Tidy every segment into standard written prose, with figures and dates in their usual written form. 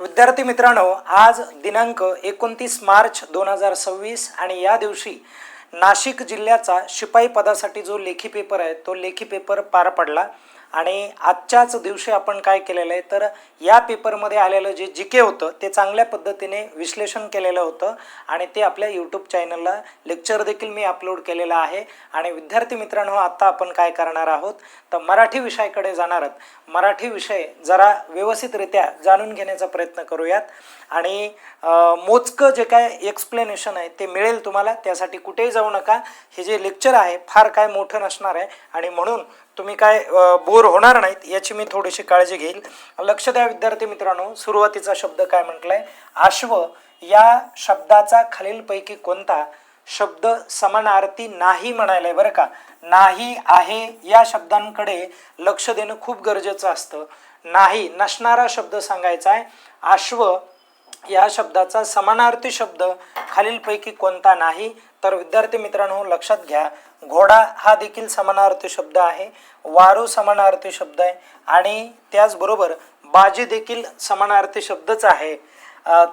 विद्यार्थी मित्रांनो, आज दिनांक 29 मार्च 2026 आणि या दिवशी नाशिक जिल्ह्याचा शिपाई पदासाठी जो लेखी पेपर आहे तो लेखी पेपर पार पडला। आणि आजच्याच दिवशी आपण काय केलेलं आहे तर या पेपरमध्ये आलेलं जे जीके होतं ते चांगल्या पद्धतीने विश्लेषण केलेलं होतं आणि ते आपल्या यूट्यूब चॅनलला लेक्चर देखील मी अपलोड केलेला आहे। आणि विद्यार्थी मित्रांनो, आता आपण काय करणार आहोत तर मराठी विषयाकडे जाणार आहोत। मराठी विषय जरा व्यवस्थितरित्या जाणून घेण्याचा प्रयत्न करूयात आणि मोजकं जे काय एक्सप्लेनेशन आहे ते मिळेल तुम्हाला। त्यासाठी कुठेही जाऊ नका, हे जे लेक्चर आहे फार काय मोठं नसणार आहे आणि म्हणून तुम्ही काय बोर होणार नाहीत याची मी थोडीशी काळजी घेईल। लक्ष द्या विद्यार्थी मित्रांनो, सुरुवातीचा शब्द काय म्हटलाय, अश्व या शब्दाचा खालीलपैकी कोणता शब्द समानार्थी नाही म्हणायलाय बरं का। नाही आहे या शब्दांकडे लक्ष देणं खूप गरजेचं असतं। नाही नसणारा शब्द सांगायचा आहे। अश्व या शब्दाचा समानार्थी शब्द खालीलपैकी कोणता नाही, तर विद्यार्थी मित्रांनो लक्षात घ्या, घोडा हा देखील समानार्थी शब्द आहे, वारू समानार्थी शब्द आहे आणि त्याचबरोबर बाजी देखील समानार्थी शब्दच आहे।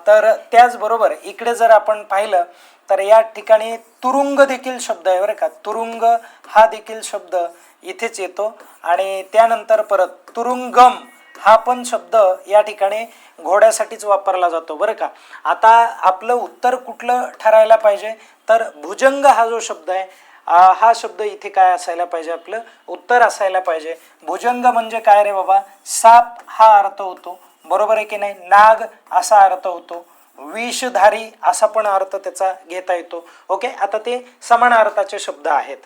तर त्याचबरोबर इकडे जर आपण पाहिलं तर या ठिकाणी तुरुंग देखील शब्द आहे बरं का। तुरुंग हा देखील शब्द इथेच येतो आणि त्यानंतर परत तुरुंगम हा पण शब्द या ठिकाणी घोड्यासाठीच वापरला जातो बरं का। आता आपलं उत्तर कुठलं ठरायला पाहिजे तर भुजंग हा जो शब्द आहे हा शब्द इथे काय असायला पाहिजे, आपलं उत्तर असायला पाहिजे। भुजंग म्हणजे काय रे बाबा, साप हा अर्थ होतो, बरोबर आहे की नाही। नाग असा अर्थ होतो, विषधारी असा पण अर्थ त्याचा घेता येतो। ओके, आता ते समान अर्थाचे शब्द आहेत।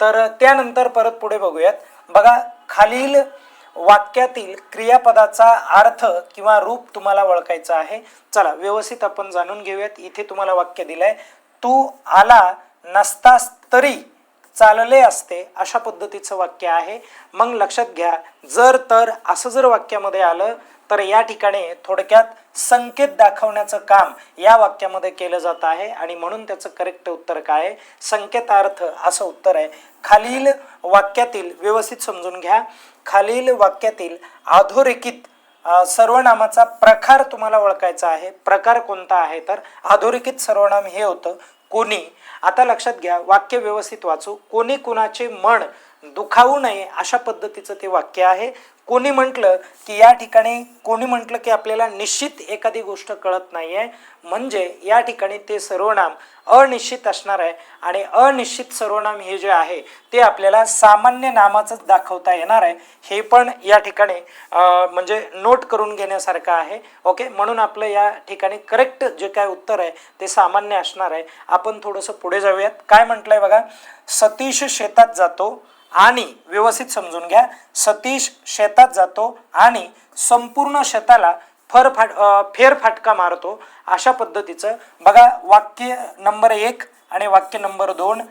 तर त्यानंतर परत पुढे बघूयात। बघा, खालील वाक्यातील क्रियापदाचा अर्थ किंवा रूप तुम्हाला ओळखायचं आहे। चला व्यवस्थित आपण जाणून घेऊयात। इथे तुम्हाला वाक्य दिलंय, तू आला नसतास तरी चालले असते, अशा पद्धतीचं वाक्य आहे। मग लक्षात घ्या, जर तर असं जर वाक्यामध्ये आलं तर या ठिकाणी थोडक्यात संकेत दाखवण्याचं काम या वाक्यामध्ये केलं जात आहे आणि म्हणून त्याचं करेक्ट उत्तर काय आहे, संकेतार्थ असं उत्तर आहे। खालील वाक्यातील व्यवस्थित समजून घ्या, खालील वाक्यातील अधोरेखित सर्वनामाचा प्रकार तुम्हाला ओळखायचा आहे। प्रकार कोणता आहे तर अधोरेखित सर्वनाम हे होतं कोणी। आता लक्षात घ्या, वाक्य व्यवस्थित वाचू, कोणी कुणाचे मन दुखावू नये अशा पद्धतीचं ते वाक्य आहे। कोणी म्हटलं की या ठिकाणी कोणी म्हटलं की आपल्याला निश्चित एखादी गोष्ट कळत नाहीये, म्हणजे या ठिकाणी ते सर्वनाम अनिश्चित असणार आहे आणि अनिश्चित सर्वनाम हे जे आहे ते आपल्याला सामान्य नामाचंच दाखवता येणार आहे। हे पण या ठिकाणी म्हणजे नोट करून घेण्यासारखं आहे। ओके, म्हणून आपलं या ठिकाणी करेक्ट जे काय उत्तर आहे ते सामान्य असणार आहे। आपण थोडंसं पुढे जाऊयात। काय म्हटलंय बघा, सतीश शेतात जातो आणि व्यवस्थित समजून घ्या, सतीश शेतात जातो आणि संपूर्ण शेताला फेरफटका मारतो, अशा पद्धतीचं बघा वाक्य नंबर 1 आणि वाक्य नंबर 2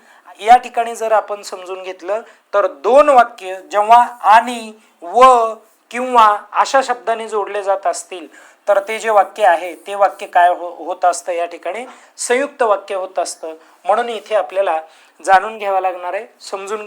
या ठिकाणी जर आपण समजून घेतलं तर दोन वाक्य जेव्हा आणि व किंवा अशा शब्दाने जोडले जात असतील तर ते जे वाक्य आहे ते वाक्य काय होत असतं, या ठिकाणी संयुक्त वाक्य होत असतं। म्हणून इथे आपल्याला जाणून घ्यावं लागणार आहे, समजून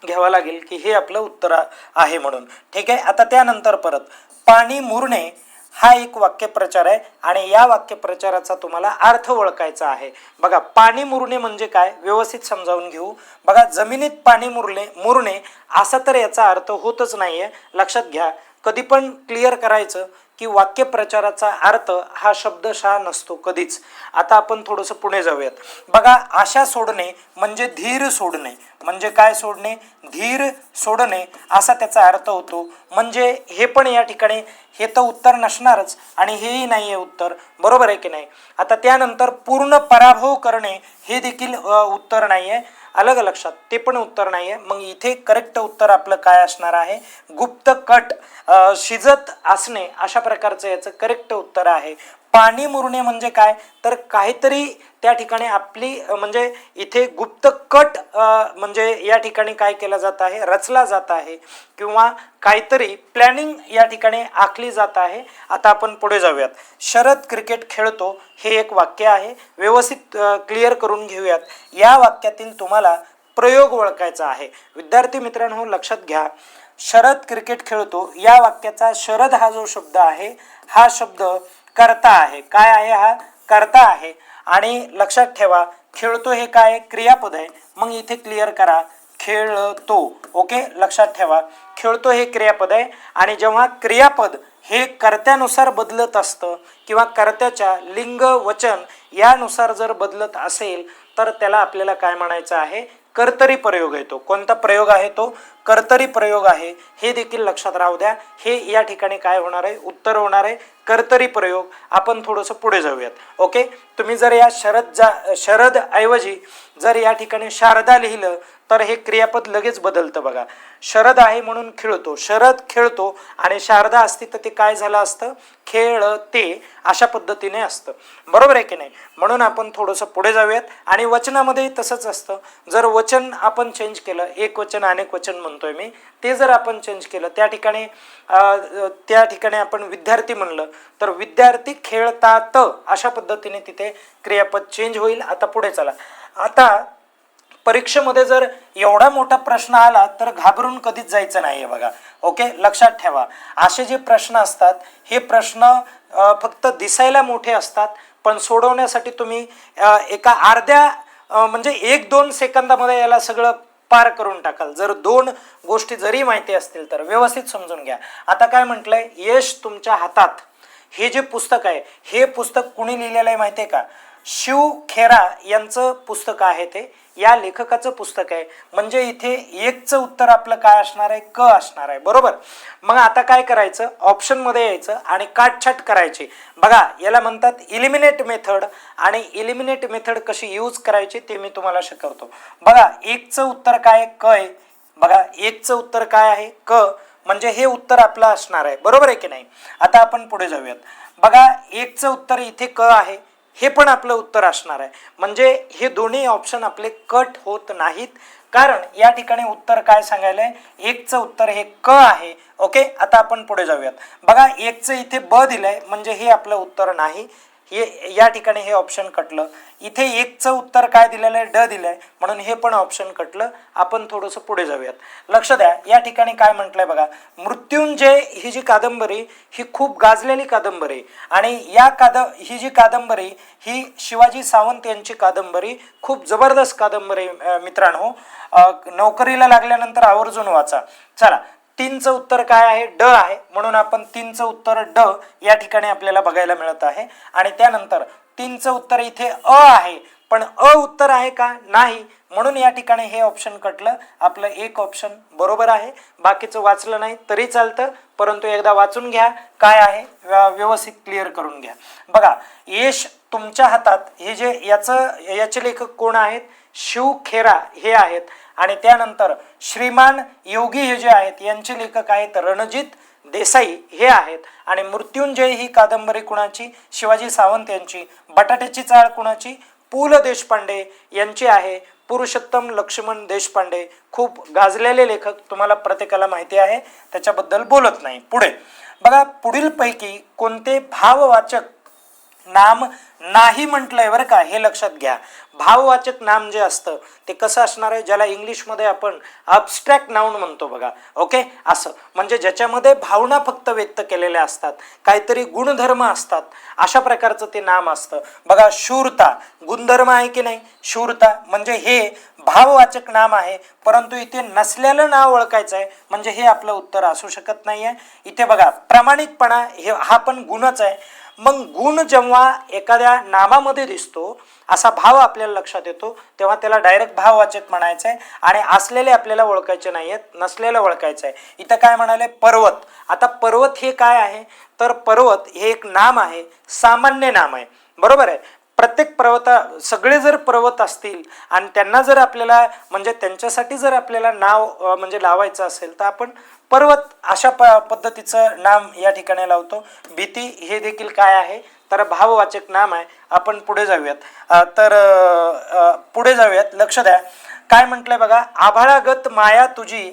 घ्यावं लागेल की हे आपलं उत्तर आहे म्हणून। ठीक आहे, आता त्यानंतर परत पाणी मुरणे हा एक वाक्यप्रचार आहे आणि या वाक्यप्रचाराचा तुम्हाला अर्थ ओळखायचा आहे। बघा, पाणी मुरणे म्हणजे काय व्यवस्थित समजावून घेऊ। बघा, जमिनीत पाणी मुरणे असा तर याचा अर्थ होतच नाहीये। लक्षात घ्या, कधी पण क्लिअर करायचं की वाक्यप्रचाराचा अर्थ हा शब्दशः नसतो कधीच। आता आपण थोडंसं पुढे जाऊयात। बघा, आशा सोडणे म्हणजे धीर सोडणे, म्हणजे काय सोडणे, धीर सोडणे असा त्याचा अर्थ होतो। म्हणजे हे पण या ठिकाणी हे तर उत्तर नसणारच आणि हेही नाहीये उत्तर, बरोबर आहे की नाही। आता त्यानंतर पूर्ण पराभव करणे हे देखील उत्तर नाहीये, अलग लक्षात, ते पण उत्तर नाहीये। मग इथे करेक्ट उत्तर आपलं काय असणार आहे, गुप्त कट शिजत असणे अशा प्रकारचं याचं करेक्ट उत्तर आहे। पाणी मुरणे म्हणजे काय तर काहीतरी त्या ठिकाणी आपली म्हणजे इथे गुप्त कट म्हणजे या ठिकाणी काय केलं जात आहे, रचला जात आहे किंवा काहीतरी प्लॅनिंग या ठिकाणी आखली जात आहे। आता आपण पुढे जाऊयात। शरद क्रिकेट खेळतो हे एक वाक्य आहे, व्यवस्थित क्लिअर करून घेऊयात। या वाक्यातील तुम्हाला प्रयोग ओळखायचा आहे। विद्यार्थी मित्रांनो लक्षात घ्या, शरद क्रिकेट खेळतो या वाक्याचा शरद हा जो शब्द आहे हा शब्द कर्ता आहे. काय आहे? हा कर्ता आहे. आणि लक्षात ठेवा खेळतो हे काय क्रियापद आहे. मग इथे क्लिअर करा खेळतो. ओके, लक्षात ठेवा खेळतो हे क्रियापद आहे आणि जेव्हा क्रियापद हे कर्त्यानुसार बदलत असतं किंवा कर्त्याच्या लिंग वचन यानुसार जर बदलत असेल तर त्याला आपल्याला काय म्हणायचं आहे? कर्तरी प्रयोग आहे. तो कोणता प्रयोग आहे? तो कर्तरी प्रयोग आहे. हे देखील लक्षात राहू द्या. हे या ठिकाणी काय होणार आहे? उत्तर होणार आहे कर्तरी प्रयोग. आपण थोडंसं पुढे जाऊयात. ओके, तुम्ही जर या शरद ऐवजी जर या ठिकाणी शारदा लिहिलं तर हे क्रियापद लगेच बदलतं बघा. शरद आहे म्हणून खेळतो, शरद खेळतो आणि शारदा असती तर ते काय झालं असतं? खेळते अशा पद्धतीने असतं. बरोबर आहे की नाही? म्हणून आपण थोडंसं पुढे जाऊयात. आणि वचनामध्ये तसंच असतं. जर वचन आपण चेंज केलं, एक वचन अनेक वचन म्हणतोय मी, ते जर आपण चेंज केलं त्या ठिकाणी आपण विद्यार्थी म्हणलं तर विद्यार्थी खेळतात अशा पद्धतीने तिथे क्रियापद चेंज होईल. आता पुढे चला. आता परीक्षेमध्ये जर एवढा मोठा प्रश्न आला तर घाबरून कधीच जायचं नाहीये बघा. ओके, लक्षात ठेवा असे जे प्रश्न असतात हे प्रश्न फक्त दिसायला मोठे असतात पण सोडवण्यासाठी तुम्ही एका अर्ध्या म्हणजे 1-2 सेकंदामध्ये याला सगळं पार करून टाकाल. जर 2 गोष्टी जरी माहिती असतील तर व्यवस्थित समजून घ्या. आता काय म्हटलंय? यश तुमच्या हातात हे जे पुस्तक आहे हे पुस्तक कुणी लिहिलेलं आहे माहिती आहे का? शिव खेरा यांचं पुस्तक आहे. ते या लेखकाचं पुस्तक आहे. म्हणजे इथे एकचं उत्तर आपलं काय असणार आहे? क असणार आहे. बरोबर. मग आता काय करायचं? ऑप्शन मध्ये यायचं आणि काटछाट करायची. बघा याला म्हणतात इलिमिनेट मेथड. आणि इलिमिनेट मेथड कशी यूज करायची ते मी तुम्हाला शिकवतो. बघा एकचं उत्तर काय? क आहे. बघा एकचं उत्तर काय आहे? क. म्हणजे हे उत्तर आपलं असणार आहे. बरोबर आहे की नाही? आता आपण पुढे जाऊयात. बघा एकचं उत्तर इथे क आहे, हे पण आपलं उत्तर असणार आहे. म्हणजे हे दोन्ही ऑप्शन आपले कट होत नाहीत कारण या ठिकाणी उत्तर काय सांगायलंय? एकचं उत्तर हे क आहे. ओके, आता आपण पुढे जाऊयात. बघा एकचं इथे ब दिलंय म्हणजे हे आपलं उत्तर नाही. हे या ठिकाणी हे ऑप्शन कटलं. इथे एकचं उत्तर काय दिलेलं आहे? ड दिलंय म्हणून हे पण ऑप्शन कटलं. आपण थोडंसं पुढे जाऊयात. लक्ष द्या या ठिकाणी काय म्हटलंय बघा. मृत्युंजय ही जी कादंबरी ही खूप गाजलेली कादंबरी आणि ही जी कादंबरी ही शिवाजी सावंत यांची कादंबरी खूप जबरदस्त कादंबरी मित्रांनो. नोकरीला लागल्यानंतर आवर्जून वाचा. चला 3चं उत्तर काय आहे? ड आहे. म्हणून आपण 3चं उत्तर ड या ठिकाणी आपल्याला बघायला मिळत आहे. आणि त्यानंतर 3चं उत्तर इथे अ आहे पण अ उत्तर आहे का? नाही. म्हणून या ठिकाणी हे ऑप्शन कटलं. आपलं एक ऑप्शन बरोबर आहे. बाकीचं वाचलं नाही तरी चालतं परंतु एकदा वाचून घ्या काय आहे व्यवस्थित क्लिअर करून घ्या. बघा यश तुमच्या हातात हे जे याचे लेखक कोण आहेत? शिव खेरा हे आहेत. आणि त्यानंतर श्रीमान योगी हे जे आहेत यांचे लेखक आहेत रणजित देसाई हे आहेत. आणि मृत्युंजय ही कादंबरी कुणाची? शिवाजी सावंत यांची. बटाट्याची चाळ कुणाची? पु ल देशपांडे यांची आहे. पुरुषोत्तम लक्ष्मण देशपांडे खूप गाजलेले लेखक, तुम्हाला प्रत्येकाला माहिती आहे त्याच्याबद्दल बोलत नाही. पुढे बघा पुढील पैकी कोणते भाववाचक नाम नाही म्हटलंय बरं का, हे लक्षात घ्या. भाववाचक नाम जे असतं ते कसं असणार आहे? ज्याला इंग्लिशमध्ये आपण अबस्ट्रॅक्ट नाउन म्हणतो बघा. ओके, असं म्हणजे ज्याच्यामध्ये भावना फक्त व्यक्त केलेल्या असतात, काहीतरी गुणधर्म असतात, अशा प्रकारचं ते नाम असतं. बघा शूरता गुणधर्म आहे की नाही? शूरता म्हणजे हे भाववाचक नाम आहे परंतु इथे नसलेलं नाव ओळखायचं आहे म्हणजे हे आपलं उत्तर असू शकत नाही आहे. इथे बघा प्रामाणिकपणा हा पण गुणच आहे. मग गुण जेव्हा एखाद्या नामामध्ये दिसतो असा भाव आपल्याला लक्षात येतो तेव्हा त्याला डायरेक्ट भाववाचक म्हणायचं आहे. आणि असलेले आपल्याला ओळखायचे नाही आहेत, नसलेलं ओळखायचं आहे. इथं काय म्हणाले? पर्वत. आता पर्वत हे काय आहे? तर पर्वत हे एक नाम आहे, सामान्य नाम आहे. बरोबर आहे. प्रत्येक सगळे जर पर्वत असतील आणि त्यांना जर आपल्याला म्हणजे त्यांच्यासाठी जर आपल्याला नाव म्हणजे लावायचं असेल तर आपण पर्वत अशा पद्धतीचं नाम या ठिकाणी लावतो. भीती हे देखील काय आहे? तर भाववाचक नाम आहे. आपण पुढे जाऊयात. पुढे जाऊयात. लक्ष द्या काय म्हटलंय बघा. आभाळागत माया तुझी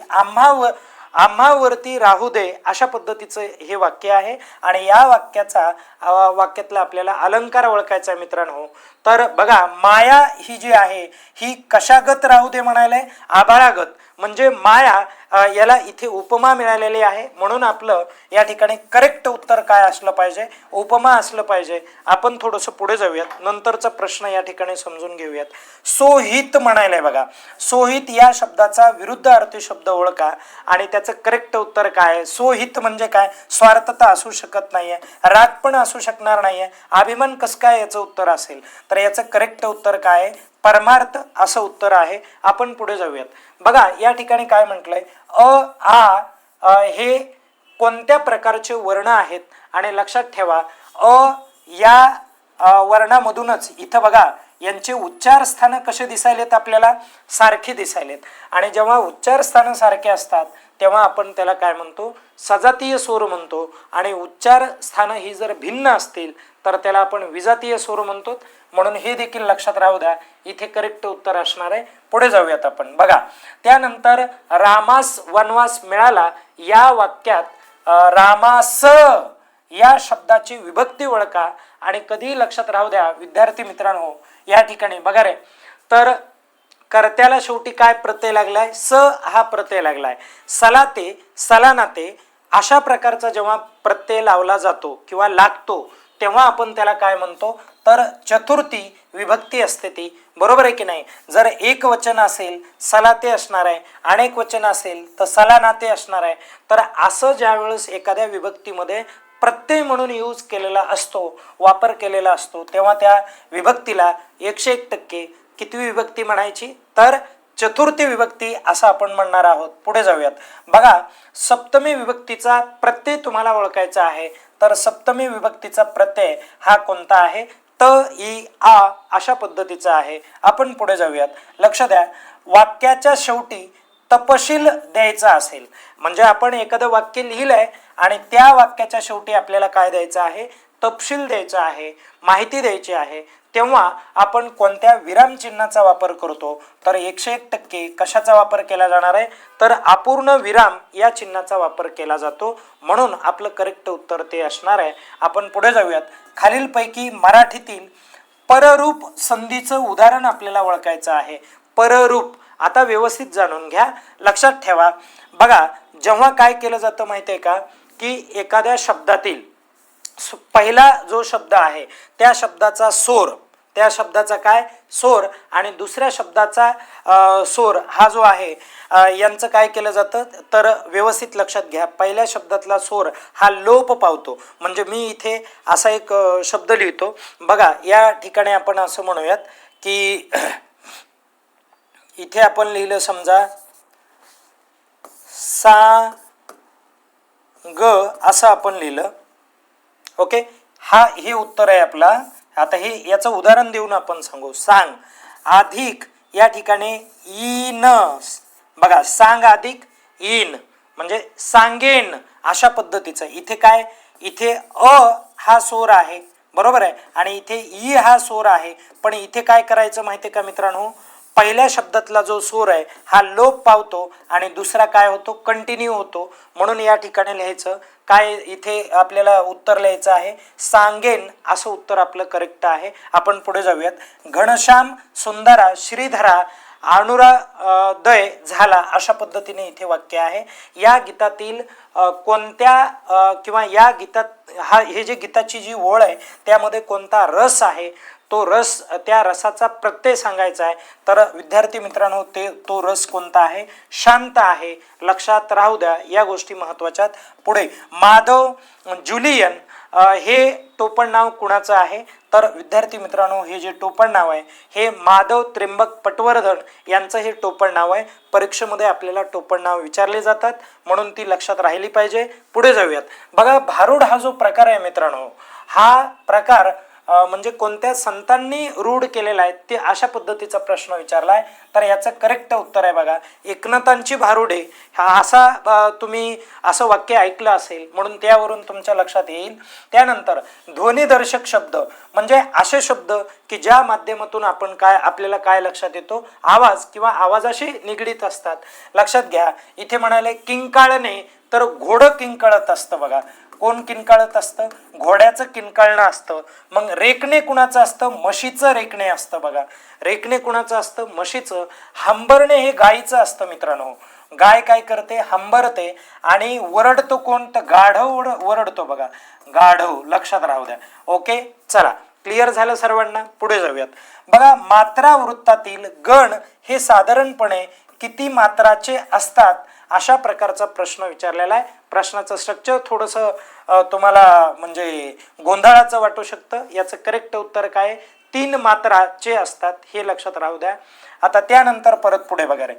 आम्हावरती राहू दे अशा पद्धतीचं हे वाक्य आहे. आणि या वाक्यातला आपल्याला अलंकार ओळखायचा आहे मित्रांनो. तर बघा माया ही जी आहे ही कशागत राहू दे म्हणायलाय? आभाळागत. म्हणजे माया याला इथे उपमा मिळालेली आहे, म्हणून आपलं या ठिकाणी करेक्ट उत्तर काय असलं पाहिजे, उपमा असलं पाहिजे. आपण थोडंसं पुढे जाऊयात, नंतरचा प्रश्न या ठिकाणी समजून घेऊयात. सोहित म्हणायलाय बघा. सोहित या शब्दाचा विरुद्ध अर्थी शब्द ओळखा आणि त्याचं करेक्ट उत्तर काय आहे. सोहित म्हणजे काय, स्वार्थता असू शकत नाहीये, राग पण असू शकणार नाहीये, अभिमान कस काय याचं उत्तर असेल. तर याचं करेक्ट उत्तर काय आहे, परमार्थ असं उत्तर आहे. आपण पुढे जाऊयात. बघा या ठिकाणी काय म्हटलंय, हे कोणत्या प्रकारचे वर्ण आहेत. आणि लक्षात ठेवा या वर्णामधूनच इथं बघा यांचे उच्चार स्थान कसे दिसायलेत, आपल्याला सारखे दिसायलेत. आणि जेव्हा उच्चार स्थान सारखे असतात तेव्हा आपण त्याला काय म्हणतो, सजातीय स्वर म्हणतो. आणि उच्चार स्थान ही जर भिन्न असतील तर त्याला आपण विजातीय स्वर म्हणतो. म्हणून हे देखील लक्षात राहू द्या, इथे करेक्ट उत्तर असणार आहे. पुढे जाऊयात आपण. बघा त्यानंतर रामास वनवास मिळाला या वाक्यात रामास या शब्दाची विभक्ती ओळखा. आणि कधी लक्षात राहू द्या विद्यार्थी मित्रांनो, या ठिकाणी बघा रे, तर कर्त्याला शेवटी काय प्रत्यय लागलाय, स हा प्रत्यय लागलाय. सलाते सलानाते अशा प्रकारचा जेव्हा प्रत्यय लावला जातो किंवा लागतो तेव्हा आपण त्याला काय म्हणतो, तर चतुर्थी विभक्ती असते ती. बरोबर आहे की नाही. जर एक वचन असेल सलाते असणार आहे, अनेक वचन असेल तर सलानाते असणार आहे. तर असं ज्या वेळेस एखाद्या विभक्तीमध्ये प्रत्यय म्हणून यूज केलेला असतो, वापर केलेला असतो, तेव्हा त्या विभक्तीला 101% किती विभक्ती म्हणायची, तर चतुर्थी विभक्ती असं आपण म्हणणार आहोत. पुढे जाऊयात. बघा सप्तमी विभक्तीचा प्रत्यय तुम्हाला ओळखायचा आहे. तर सप्तमी विभक्तीचा प्रत्यय हा कोणता आहे, त इ आ अशा पद्धतीचा आहे. आपण पुढे जाऊयात. लक्ष द्या, वाक्याच्या शेवटी तपशील द्यायचा असेल, म्हणजे आपण एखादं वाक्य लिहिलंय आणि त्या वाक्याच्या शेवटी आपल्याला काय द्यायचं आहे, तपशील द्यायचा आहे, माहिती द्यायची आहे, तेव्हा आपण कोणत्या विरामचिन्हाचा वापर करतो, तर 101% कशाचा वापर केला जाणार आहे, तर अपूर्ण विराम या चिन्हाचा वापर केला जातो. म्हणून आपलं करेक्ट उत्तर ते असणार आहे. आपण पुढे जाऊयात. खालीलपैकी मराठीतील पररूप संधीचं उदाहरण आपल्याला ओळखायचं आहे. पररूप आता व्यवस्थित जाणून घ्या, लक्षात ठेवा. बघा जेव्हा काय केलं जातं माहिती आहे का, की एखाद्या शब्दातील पहिला जो शब्द आहे त्या शब्दाचा सोर, त्या शब्दाचा काय सोर, आणि दुसऱ्या शब्दाचा सोर हा जो आहे यांचं काय केलं जातं, तर व्यवस्थित लक्षात घ्या. पहिल्या शब्दातला सोर हा लोप पावतो. म्हणजे मी इथे असा एक शब्द लिहितो. बघा या ठिकाणी आपण असं म्हणूयात की इथे आपण लिहिलं समजा सा ग असं आपण लिहिलं. ओके, हे उत्तर आहे आपला. आता हे याचं उदाहरण देऊन आपण सांगू. सांग अधिक या ठिकाणी इन, बघा सांग अधिक इन म्हणजे सांगेन अशा पद्धतीचं. इथे काय, इथे हा सोर आहे, बरोबर आहे, आणि इथे ई हा सोर आहे. पण इथे काय करायचं माहिती आहे का मित्रांनो, पहिल्या शब्दातला जो सूर आहे हा लोप पावतो आणि दुसरा काय होतो, कंटिन्यू होतो. म्हणून या ठिकाणी लिहायचं काय, इथे आपल्याला उत्तर लिहायचं आहे सांगेन, असं उत्तर आपलं करेक्ट आहे. आपण पुढे जाऊयात. घनश्याम सुंदरा श्रीधरा अनुरादय झाला अशा पद्धतीने इथे वाक्य आहे. या गीतातील कोणत्या किंवा या गीतात हे जे गीताची जी ओळ आहे त्यामध्ये कोणता रस आहे, तो रस, त्या रसाचा प्रत्यय सांगायचा आहे. तर विद्यार्थी मित्रांनो तो रस कोणता आहे, शांत आहे. लक्षात राहू द्या, या गोष्टी महत्त्वाच्या. पुढे माधव जुलियन हे टोपण नाव कुणाचं आहे, तर विद्यार्थी मित्रांनो हे जे टोपण नाव आहे हे माधव त्र्यंबक पटवर्धन यांचं हे टोपण नाव आहे. परीक्षेमध्ये आपल्याला टोपण नाव विचारले जातात म्हणून ती लक्षात राहिली पाहिजे. पुढे जाऊयात. बघा भारुड हा जो प्रकार आहे मित्रांनो, हा प्रकार म्हणजे कोणत्या संतांनी रूढ केलेला आहे ते अशा पद्धतीचा प्रश्न विचारलाय. तर याचं करेक्ट उत्तर आहे बघा एकनाथांची भारुडे. हा असा तुम्ही असं वाक्य ऐकलं असेल म्हणून त्यावरून तुमच्या लक्षात येईल. त्यानंतर ध्वनिदर्शक शब्द म्हणजे असे शब्द की ज्या माध्यमातून आपण काय, आपल्याला काय लक्षात येतो, आवाज किंवा आवाजाशी निगडीत असतात. लक्षात घ्या, इथे म्हणाले किंकाळणे, तर घोडं किंकाळत असतं. बघा कोण किंकाळत असतं, घोड्याचं किंकाळणं असतं. मग रेकणे कुणाचं असतं, म्हशीचं रेकणे असतं. बघा रेकणे कुणाचं असतं, म्हशीचं. हंबरणे हे गाईचं असतं मित्रांनो. गाय काय करते, हंबरते. आणि वरडतो कोण, तर गाढव वरडतो बघा, गाढव, लक्षात राहू द्या. ओके, चला, क्लिअर झालं सर्वांना, पुढे जाऊयात. बघा, मात्रा वृत्तातील गण हे साधारणपणे किती मात्राचे असतात, अशा प्रकारचा प्रश्न विचारलेला आहे. प्रश्नाचं स्ट्रक्चर थोडंसं तुम्हाला म्हणजे गोंधळाचं वाटू शकतं. याचं करेक्ट उत्तर काय, 3 मात्राचे असतात, हे लक्षात राहू द्या. आता त्यानंतर परत पुढे बघा रे,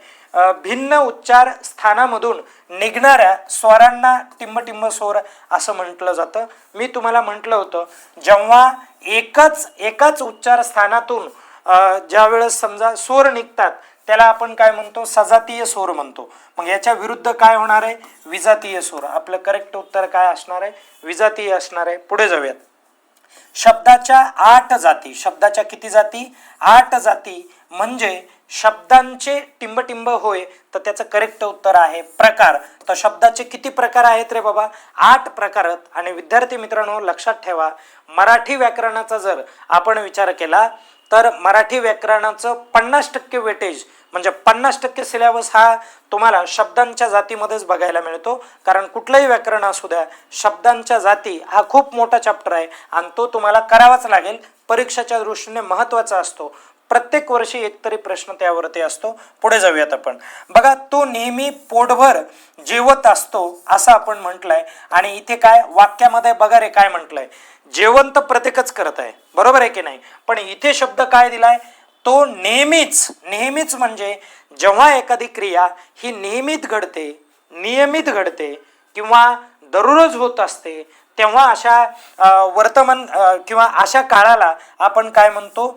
भिन्न उच्चार स्थानामधून निघणाऱ्या स्वरांना टिंबटिंब स्वर असं म्हटलं जातं. मी तुम्हाला म्हटलं होतं, जेव्हा एकाच उच्चार स्थानातून ज्या वेळेस समजा स्वर निघतात त्याला आपण काय म्हणतो, सजातीय स्वर म्हणतो. मग याच्या विरुद्ध काय होणार आहे, विजातीय स्वर. आपलं करेक्ट उत्तर काय असणार आहे, विजातीय असणार आहे. पुढे जाऊयात. शब्दाच्या 8 जाती, शब्दाच्या किती जाती, 8 जाती म्हणजे शब्दांचे टिंबटिंब होय, तर त्याचं करेक्ट उत्तर आहे प्रकार. तर शब्दाचे किती प्रकार आहेत रे बाबा, 8 प्रकार आहेत. आणि विद्यार्थी मित्रांनो लक्षात ठेवा, मराठी व्याकरणाचा जर आपण विचार केला तर मराठी व्याकरणाचं 50% वेटेज म्हणजे 50% सिलेबस हा तुम्हाला शब्दांच्या जातीमध्येच बघायला मिळतो. कारण कुठलंही व्याकरण असू द्या, शब्दांच्या जाती हा खूप मोठा चॅप्टर आहे आणि तो तुम्हाला करावाच लागेल. परीक्षेच्या दृष्टीने महत्त्वाचा असतो. प्रत्येक वर्षी एकतरी प्रश्न त्यावरती असतो. पुढे जाऊयात आपण. बघा, तो नेहमी पोटभर जेवत असतो असं आपण म्हटलंय. आणि इथे काय वाक्यामध्ये बघा रे काय म्हटलंय, जेवण तर प्रत्येकच करत आहे, बरोबर आहे की नाही. पण इथे शब्द काय दिलाय, तो नेहमीच म्हणजे जेव्हा एखादी क्रिया ही नियमित घडते किंवा दररोज होत असते, तेव्हा अशा वर्तमान किंवा अशा काळाला आपण काय म्हणतो,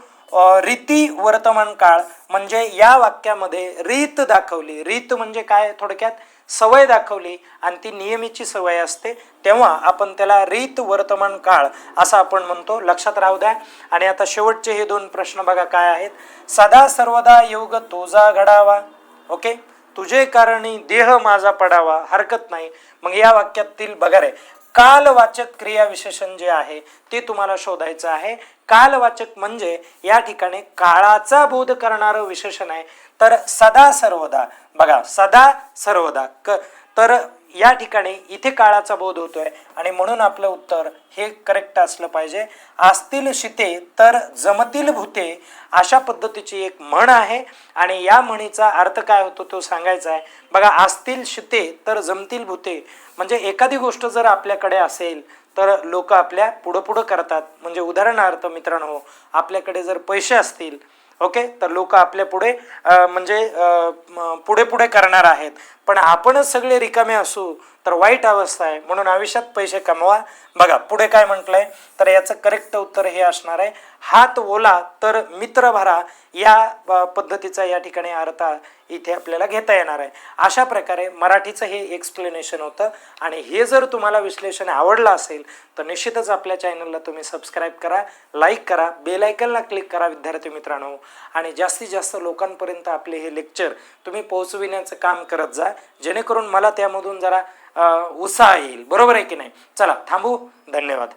रीती वर्तमान काळ. म्हणजे या वाक्यामध्ये रीत दाखवली, रीत म्हणजे काय, थोडक्यात सवय दाखवली आणि ती नियमितची सवय असते, तेव्हा आपण त्याला रीत वर्तमान काळ असं आपण म्हणतो. लक्षात राहू द्या. आणि आता शेवटचे हे 2 प्रश्न बघा काय आहेत. सदा सर्वदा योग तुझा घडावा, ओके, तुझे कारणी देह माझा पडावा, हरकत नाही. मग या वाक्यातील बघा रे, कालवाचक क्रिया विशेषण जे आहे ते तुम्हाला शोधायचं आहे. कालवाचक म्हणजे या ठिकाणी काळाचा बोध करणारं विशेषण आहे. तर सदा सर्वदा बघा, सदा सर्वदा तर या ठिकाणी इथे काळाचा बोध होतोय आणि म्हणून आपलं उत्तर हे करेक्ट असलं पाहिजे. असतील शिते तर जमतील भूते, अशा पद्धतीची एक म्हण आहे आणि या म्हणीचा अर्थ काय होतो तो सांगायचा आहे. बघा, असतील शिते तर जमतील भूते म्हणजे एखादी गोष्ट जर आपल्याकडे असेल तर लोक आपल्या पुढं करतात. म्हणजे उदाहरणार्थ मित्रांनो, आपल्याकडे जर पैसे असतील, ओके, तर लोक आपल्या पुढे पुढे करणार आहेत. पण आपणच सगळे रिकामे असू तर वाईट अवस्था आहे. म्हणून आयुष्यात पैसे कमवा. बघा पुढे काय म्हटलंय, तर याचं करेक्ट उत्तर हे असणार आहे, हात ओला तर मित्र भरा. या पद्धतीचा या ठिकाणी अर्थ इथे आपल्याला घेता येणार आहे. अशा प्रकारे मराठीचं हे एक्सप्लेनेशन होतं. आणि हे जर तुम्हाला विश्लेषण आवडलं असेल तर निश्चितच आपल्या चॅनलला तुम्ही सबस्क्राईब करा, लाईक करा, बेल आयकॉनला क्लिक करा विद्यार्थी मित्रांनो. आणि जास्तीत जास्त लोकांपर्यंत आपले हे लेक्चर तुम्ही पोहोचविण्याचं काम करत जा, जेणेकरून मला त्यामधून जरा उत्साह येईल, बरोबर आहे की नाही. चला थांबू, धन्यवाद.